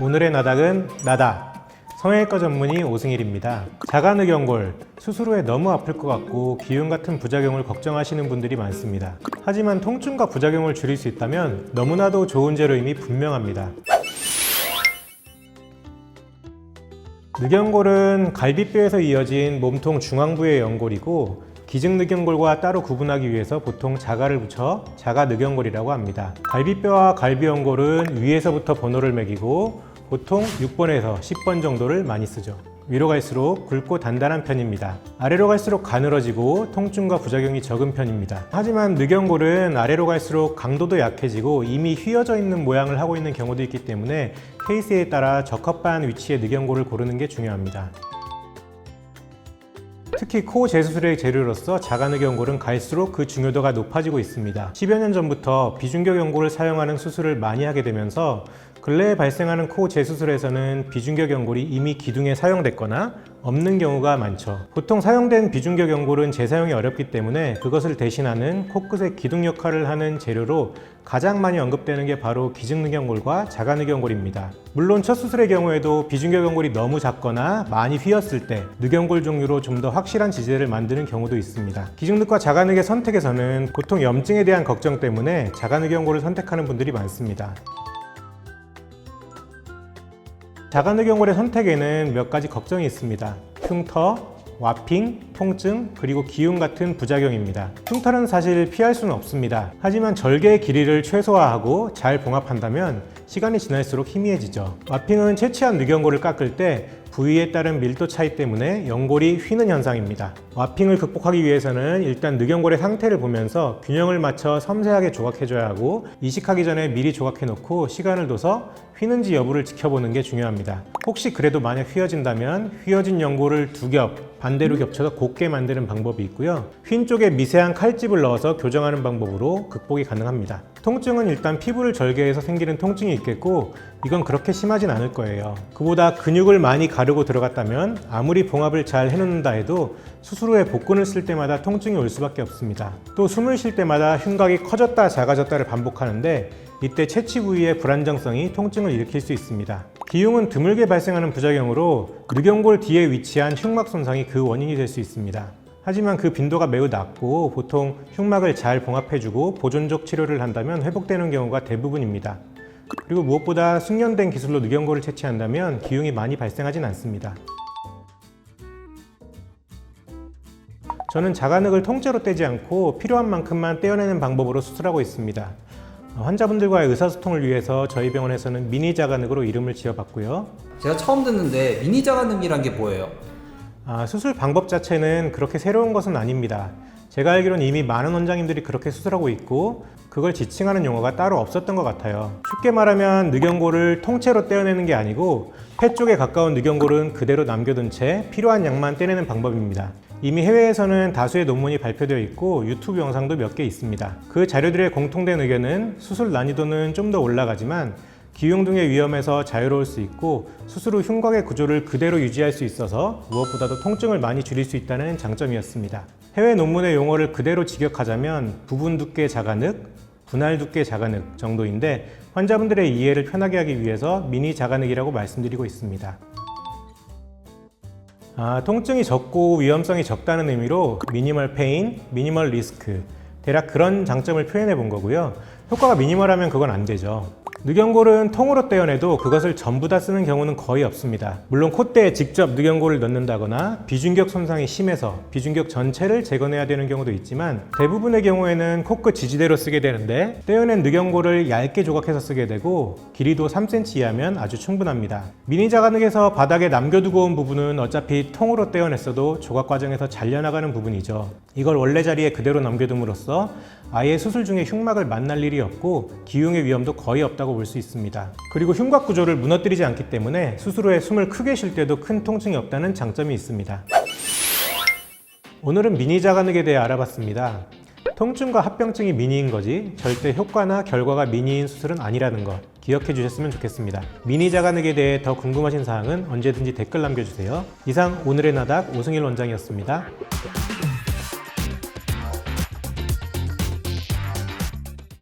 오늘의 나닥은 나다. 성형외과 전문의 오승일입니다. 자가늑연골, 수술 후에 너무 아플 것 같고 기흉 같은 부작용을 걱정하시는 분들이 많습니다. 하지만 통증과 부작용을 줄일 수 있다면 너무나도 좋은 재료임이 분명합니다. 늑연골은 갈비뼈에서 이어진 몸통 중앙부의 연골이고 기증늑연골과 따로 구분하기 위해서 보통 자가를 붙여 자가늑연골이라고 합니다. 갈비뼈와 갈비연골은 위에서부터 번호를 매기고 보통 6번에서 10번 정도를 많이 쓰죠. 위로 갈수록 굵고 단단한 편입니다. 아래로 갈수록 가늘어지고 통증과 부작용이 적은 편입니다. 하지만 늑연골은 아래로 갈수록 강도도 약해지고 이미 휘어져 있는 모양을 하고 있는 경우도 있기 때문에 케이스에 따라 적합한 위치의 늑연골을 고르는 게 중요합니다. 특히 코 재수술의 재료로서 자가늑연골은 갈수록 그 중요도가 높아지고 있습니다. 10여 년 전부터 비중격 연골을 사용하는 수술을 많이 하게 되면서 근래에 발생하는 코 재수술에서는 비중격 연골이 이미 기둥에 사용됐거나 없는 경우가 많죠. 보통 사용된 비중격 연골은 재사용이 어렵기 때문에 그것을 대신하는 코끝의 기둥 역할을 하는 재료로 가장 많이 언급되는 게 바로 기증늑연골과 자가늑연골입니다. 물론 첫 수술의 경우에도 비중격 연골이 너무 작거나 많이 휘었을 때 늑연골 종류로 좀 더 확실한 지지대를 만드는 경우도 있습니다. 기증늑과 자가늑의 선택에서는 보통 염증에 대한 걱정 때문에 자가늑연골을 선택하는 분들이 많습니다. 자가늑연골의 선택에는 몇 가지 걱정이 있습니다. 흉터, 와핑, 통증, 그리고 기흉 같은 부작용입니다. 흉터는 사실 피할 수는 없습니다. 하지만 절개의 길이를 최소화하고 잘 봉합한다면 시간이 지날수록 희미해지죠. 와핑은 채취한 늑연골을 깎을 때 부위에 따른 밀도 차이 때문에 연골이 휘는 현상입니다. 와핑을 극복하기 위해서는 일단 늑연골의 상태를 보면서 균형을 맞춰 섬세하게 조각해줘야 하고 이식하기 전에 미리 조각해 놓고 시간을 둬서 휘는지 여부를 지켜보는 게 중요합니다. 혹시 그래도 만약 휘어진다면 휘어진 연골을 두 겹 반대로 겹쳐서 곱게 만드는 방법이 있고요. 휜 쪽에 미세한 칼집을 넣어서 교정하는 방법으로 극복이 가능합니다. 통증은 일단 피부를 절개해서 생기는 통증이 있겠고 이건 그렇게 심하진 않을 거예요. 그보다 근육을 많이 가르고 들어갔다면 아무리 봉합을 잘 해놓는다 해도 수술 후에 복근을 쓸 때마다 통증이 올 수밖에 없습니다. 또 숨을 쉴 때마다 흉곽이 커졌다 작아졌다를 반복하는데 이때 채취 부위의 불안정성이 통증을 일으킬 수 있습니다. 기흉은 드물게 발생하는 부작용으로 늑연골 뒤에 위치한 흉막 손상이 그 원인이 될 수 있습니다. 하지만 그 빈도가 매우 낮고 보통 흉막을 잘 봉합해주고 보존적 치료를 한다면 회복되는 경우가 대부분입니다. 그리고 무엇보다 숙련된 기술로 늑연골을 채취한다면 기흉이 많이 발생하진 않습니다. 저는 자가늑을 통째로 떼지 않고 필요한 만큼만 떼어내는 방법으로 수술하고 있습니다. 환자분들과의 의사소통을 위해서 저희 병원에서는 미니 자가늑으로 이름을 지어봤고요. 제가 처음 듣는데 미니 자가늑이란 게 뭐예요? 수술 방법 자체는 그렇게 새로운 것은 아닙니다. 제가 알기로는 이미 많은 원장님들이 그렇게 수술하고 있고 그걸 지칭하는 용어가 따로 없었던 것 같아요. 쉽게 말하면 늑연골을 통째로 떼어내는 게 아니고 폐 쪽에 가까운 늑연골은 그대로 남겨둔 채 필요한 양만 떼내는 방법입니다. 이미 해외에서는 다수의 논문이 발표되어 있고 유튜브 영상도 몇 개 있습니다. 그 자료들의 공통된 의견은 수술 난이도는 좀 더 올라가지만 기흉 등의 위험에서 자유로울 수 있고 수술 후 흉곽의 구조를 그대로 유지할 수 있어서 무엇보다도 통증을 많이 줄일 수 있다는 장점이었습니다. 해외 논문의 용어를 그대로 직역하자면 부분 두께 자가늑, 분할 두께 자가늑 정도인데 환자분들의 이해를 편하게 하기 위해서 미니 자가늑이라고 말씀드리고 있습니다. 통증이 적고 위험성이 적다는 의미로 미니멀 페인, 미니멀 리스크 대략 그런 장점을 표현해 본 거고요. 효과가 미니멀하면 그건 안 되죠. 늑연골은 통으로 떼어내도 그것을 전부 다 쓰는 경우는 거의 없습니다. 물론 콧대에 직접 늑연골을 넣는다거나 비중격 손상이 심해서 비중격 전체를 제거해야 되는 경우도 있지만 대부분의 경우에는 코끝 지지대로 쓰게 되는데 떼어낸 늑연골을 얇게 조각해서 쓰게 되고 길이도 3cm 이하면 아주 충분합니다. 미니 자가늑에서 바닥에 남겨두고 온 부분은 어차피 통으로 떼어냈어도 조각 과정에서 잘려나가는 부분이죠. 이걸 원래 자리에 그대로 남겨둠으로써 아예 수술 중에 흉막을 만날 일이 없고 기흉의 위험도 거의 없다고 볼 수 있습니다. 그리고 흉곽 구조를 무너뜨리지 않기 때문에 수술 후에 숨을 크게 쉴 때도 큰 통증이 없다는 장점이 있습니다. 오늘은 미니 자가늑에 대해 알아봤습니다. 통증과 합병증이 미니인 거지 절대 효과나 결과가 미니인 수술은 아니라는 것 기억해 주셨으면 좋겠습니다. 미니 자가늑에 대해 더 궁금하신 사항은 언제든지 댓글 남겨주세요. 이상 오늘의 나닥 오승일 원장이었습니다.